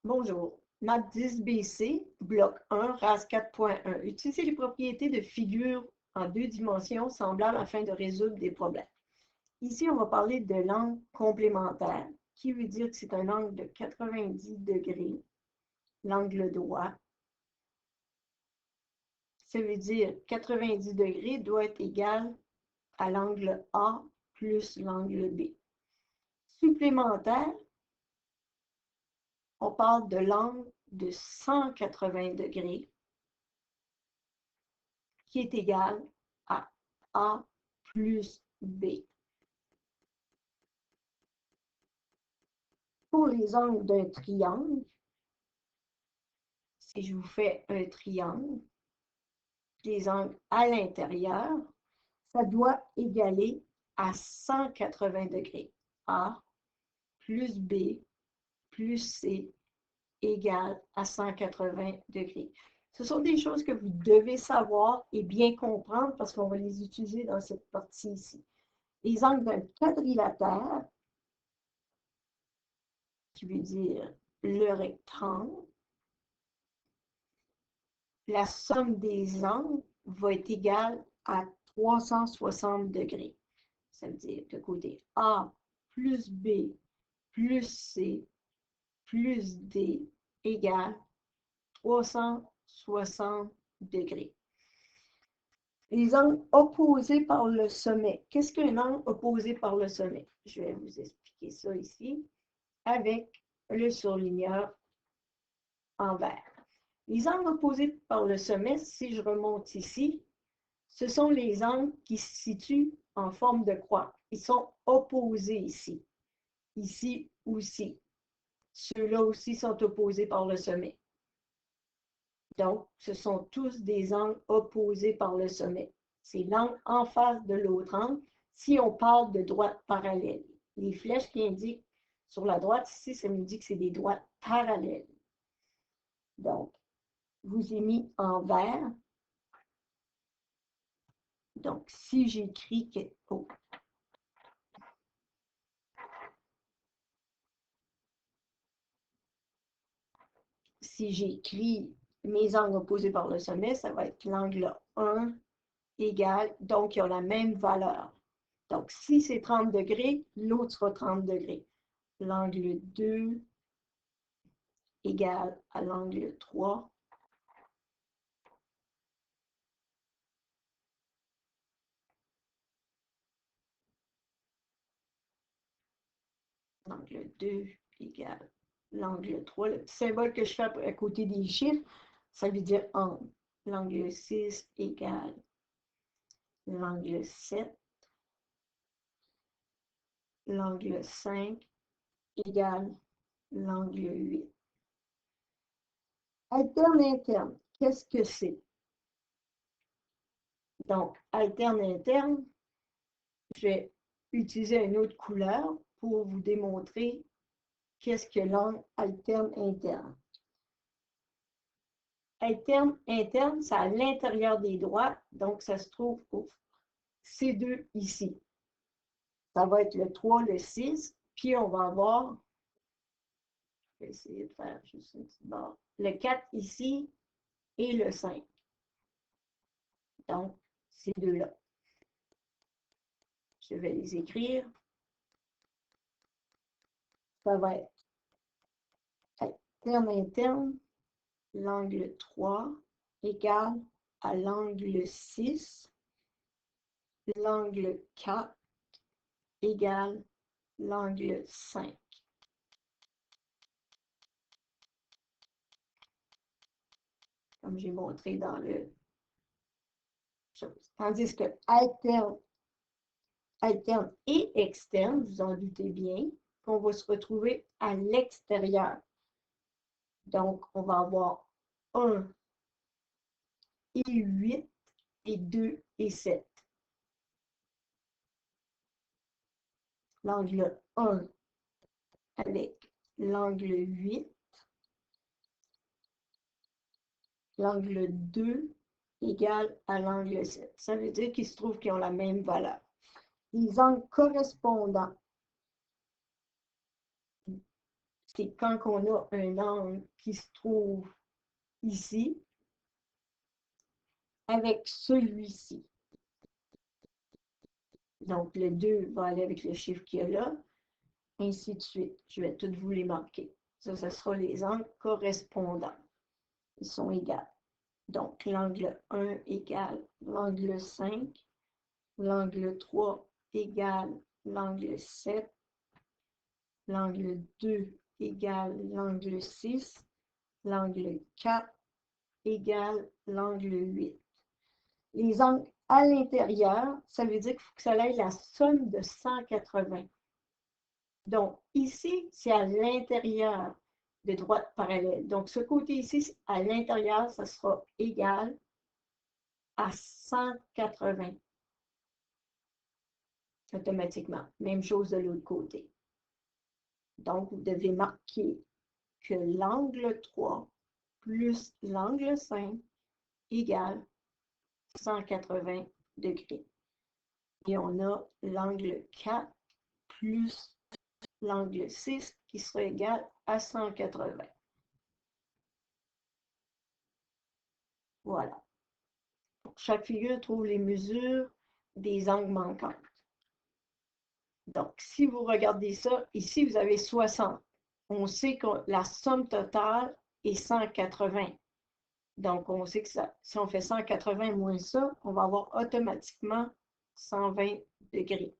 Bonjour. Math 10 BC, bloc 1, RAS 4.1. Utilisez les propriétés de figures en 2 dimensions semblables afin de résoudre des problèmes. Ici, on va parler de l'angle complémentaire, qui veut dire que c'est un angle de 90 degrés, l'angle droit. Ça veut dire 90 degrés doit être égal à l'angle A plus l'angle B. Supplémentaire, on parle de l'angle de 180 degrés qui est égal à A plus B. Pour les angles d'un triangle, si je vous fais un triangle, les angles à l'intérieur, ça doit égaler à 180 degrés. A plus B plus C égale à 180 degrés. Ce sont des choses que vous devez savoir et bien comprendre parce qu'on va les utiliser dans cette partie ici. Les angles d'un quadrilatère, qui veut dire le rectangle, la somme des angles va être égale à 360 degrés. Ça veut dire que côté A plus B plus C plus D égale 360 degrés. Les angles opposés par le sommet. Qu'est-ce qu'un angle opposé par le sommet? Je vais vous expliquer ça ici avec le surligneur en vert. Les angles opposés par le sommet, si je remonte ici, ce sont les angles qui se situent en forme de croix. Ils sont opposés ici. Ici aussi. Ceux-là aussi sont opposés par le sommet. Donc, ce sont tous des angles opposés par le sommet. C'est l'angle en face de l'autre angle si on parle de droites parallèles. Les flèches qui indiquent sur la droite ici, ça me dit que c'est des droites parallèles. Donc, je vous ai mis en vert. Donc, si j'écris que... Oh. Si j'écris mes angles opposés par le sommet, ça va être l'angle 1 égale, donc ils ont la même valeur. Donc, si c'est 30 degrés, l'autre sera 30 degrés. L'angle 2 égale à l'angle 3. L'angle 2 égale l'angle 3. Le petit symbole que je fais à côté des chiffres, ça veut dire angle. L'angle 6 égale l'angle 7. L'angle 5 égale l'angle 8. Alterne interne, qu'est-ce que c'est? Donc, alterne interne, je vais utiliser une autre couleur pour vous démontrer qu'est-ce que l'angle alterne interne. Alterne interne, c'est à l'intérieur des droites, donc ça se trouve au C2 ici. Ça va être le 3, le 6, puis on va avoir, je vais essayer de faire juste une petite barre, le 4 ici et le 5. Donc, ces deux-là. Je vais les écrire. Ça va être alterne interne, l'angle 3 égale à l'angle 6, l'angle 4 égale l'angle 5. Comme j'ai montré dans le chose. Tandis que alterne et externe, vous en doutez bien, qu'on va se retrouver à l'extérieur. Donc, on va avoir 1 et 8 et 2 et 7. L'angle 1 avec l'angle 8. L'angle 2 égale à l'angle 7. Ça veut dire qu'il se trouve qu'ils ont la même valeur. Les angles correspondants, c'est quand on a un angle qui se trouve ici avec celui-ci. Donc, le 2 va aller avec le chiffre qu'il y a là, ainsi de suite. Je vais toutes vous les marquer. Ça, ce sera les angles correspondants. Ils sont égaux. Donc, l'angle 1 égale l'angle 5, l'angle 3 égale l'angle 7, l'angle 2 égale l'angle 6, l'angle 4 égale l'angle 8. Les angles à l'intérieur, ça veut dire qu'il faut que ça ait la somme de 180. Donc, ici, c'est à l'intérieur de droite parallèle. Donc, ce côté ici, à l'intérieur, ça sera égal à 180 automatiquement. Même chose de l'autre côté. Donc, vous devez marquer que l'angle 3 plus l'angle 5 égale 180 degrés. Et on a l'angle 4 plus l'angle 6 qui sera égal à 180. Voilà. Pour chaque figure, trouve les mesures des angles manquantes. Donc, si vous regardez ça, ici, vous avez 60. On sait que la somme totale est 180. Donc, on sait que ça, si on fait 180 moins ça, on va avoir automatiquement 120 degrés.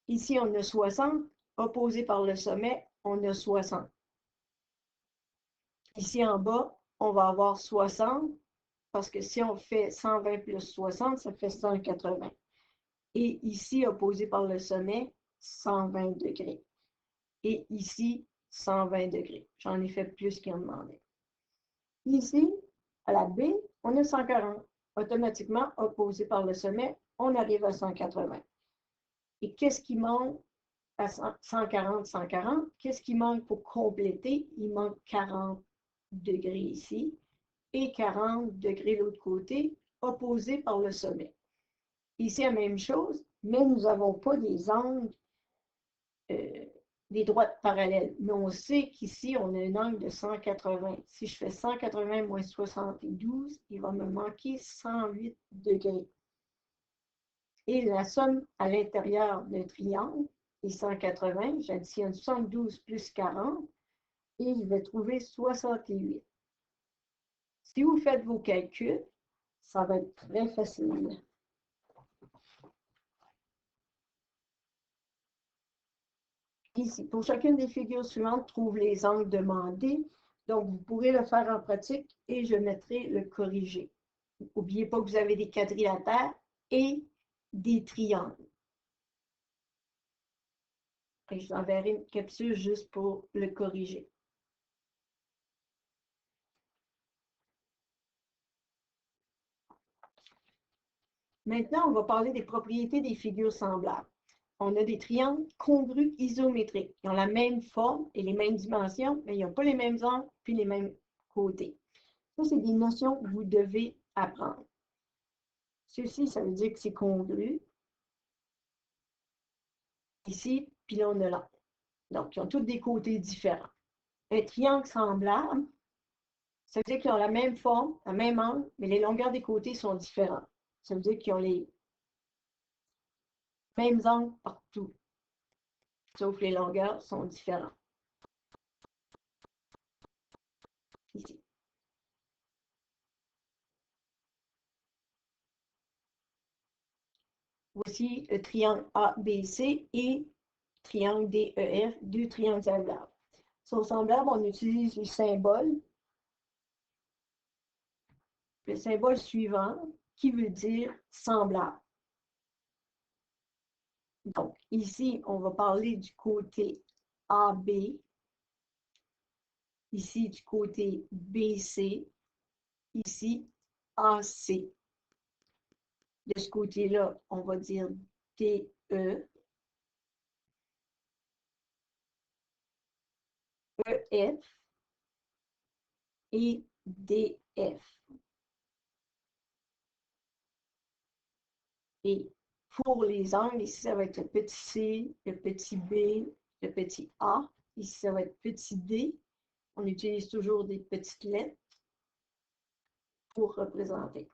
Ici, on a 60. Opposé par le sommet, on a 60. Ici, en bas, on va avoir 60. Parce que si on fait 120 plus 60, ça fait 180. Et ici, opposé par le sommet, 120 degrés. Et ici, 120 degrés. J'en ai fait plus qu'il en demandait. Ici, à la B, on a 140. Automatiquement, opposé par le sommet, on arrive à 180. Et qu'est-ce qui manque à 140, 140? Qu'est-ce qui manque pour compléter? Il manque 40 degrés ici et 40 degrés de l'autre côté, opposé par le sommet. Ici, la même chose, mais nous n'avons pas des angles, des droites parallèles. Mais on sait qu'ici, on a un angle de 180. Si je fais 180 moins 72, il va me manquer 108 degrés. Et la somme à l'intérieur d'un triangle est 180. J'additionne 72 plus 40 et je vais trouver 68. Si vous faites vos calculs, ça va être très facile. Ici, pour chacune des figures suivantes, trouve les angles demandés. Donc, vous pourrez le faire en pratique et je mettrai le corrigé. N'oubliez pas que vous avez des quadrilatères et des triangles. Et je vous enverrai une capsule juste pour le corriger. Maintenant, on va parler des propriétés des figures semblables. On a des triangles congrus isométriques. Ils ont la même forme et les mêmes dimensions, mais ils n'ont pas les mêmes angles puis les mêmes côtés. Ça, c'est des notions que vous devez apprendre. Ceci, ça veut dire que c'est congru. Ici, puis là, on a là. Donc, ils ont tous des côtés différents. Un triangle semblable, ça veut dire qu'ils ont la même forme, la même angle, mais les longueurs des côtés sont différentes. Ça veut dire qu'ils ont les mêmes angles partout, sauf les longueurs sont différentes. Ici. Voici le triangle ABC et triangle DEF, deux triangles semblables. Ils sont semblables, on utilise le symbole. Le symbole suivant, qui veut dire semblable. Donc, ici, on va parler du côté AB. Ici, du côté BC. Ici, AC. De ce côté-là, on va dire DE. EF et DF. Et pour les angles, ici, ça va être le petit c, le petit b le petit A. Ici, ça va être petit D. On utilise toujours des petites lettres pour représenter.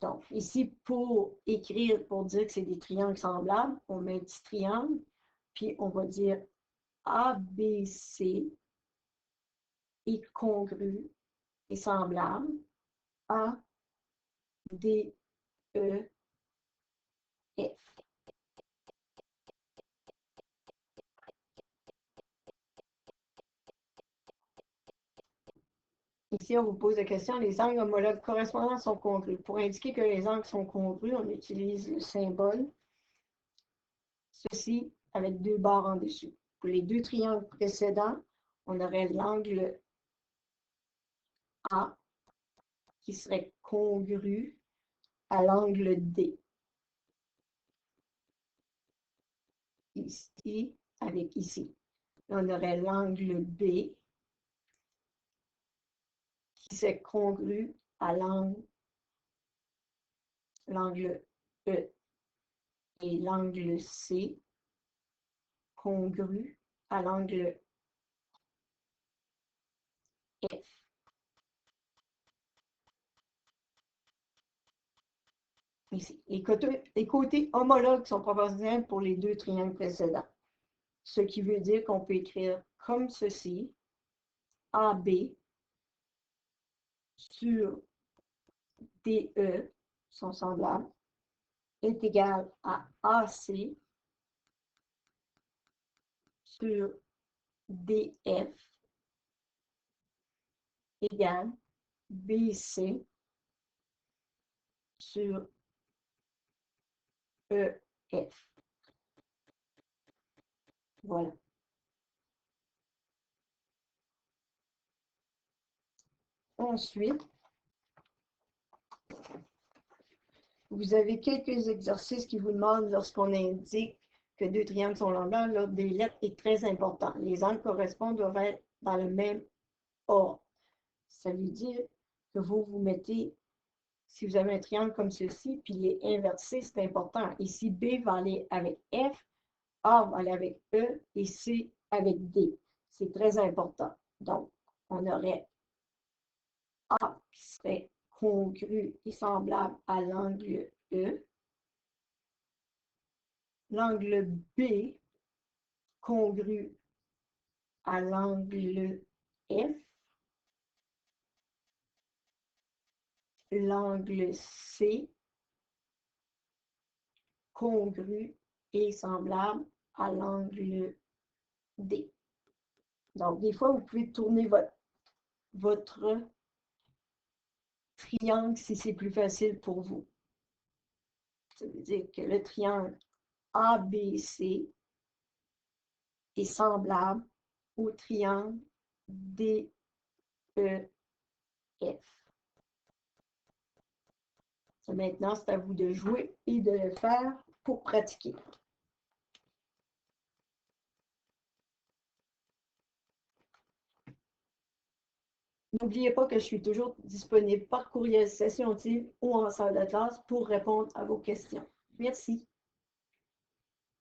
Donc, ici, pour écrire, pour dire que c'est des triangles semblables, on met un petit triangle, puis on va dire ABC est congru et semblable à D, E, F. Ici, on vous pose la question, les angles homologues correspondants sont congrus. Pour indiquer que les angles sont congrus, on utilise le symbole, ceci avec deux barres en dessus. Pour les deux triangles précédents, on aurait l'angle A qui serait congru à l'angle D. Ici, avec ici. On aurait l'angle B qui serait congru à l'angle E. Et l'angle C congru à l'angle F. Ici. Les côtés homologues sont proportionnels pour les deux triangles précédents. Ce qui veut dire qu'on peut écrire comme ceci, AB sur DE sont semblables, est égal à AC sur DF égale BC sur EF. Voilà. Ensuite, vous avez quelques exercices qui vous demandent, lorsqu'on indique que deux triangles sont semblables, l'ordre des lettres est très important. Les angles correspondants doivent être dans le même ordre. Ça veut dire que vous mettez, si vous avez un triangle comme ceci, puis il est inversé, c'est important. Ici, B va aller avec F, A va aller avec E et C avec D. C'est très important. Donc, on aurait A qui serait congru et semblable à l'angle E. L'angle B congru à l'angle F. L'angle C congru et semblable à l'angle D. Donc, des fois, vous pouvez tourner votre triangle si c'est plus facile pour vous. Ça veut dire que le triangle ABC est semblable au triangle DEF. Maintenant, c'est à vous de jouer et de le faire pour pratiquer. N'oubliez pas que je suis toujours disponible par courriel session-t-il ou en salle de classe pour répondre à vos questions. Merci.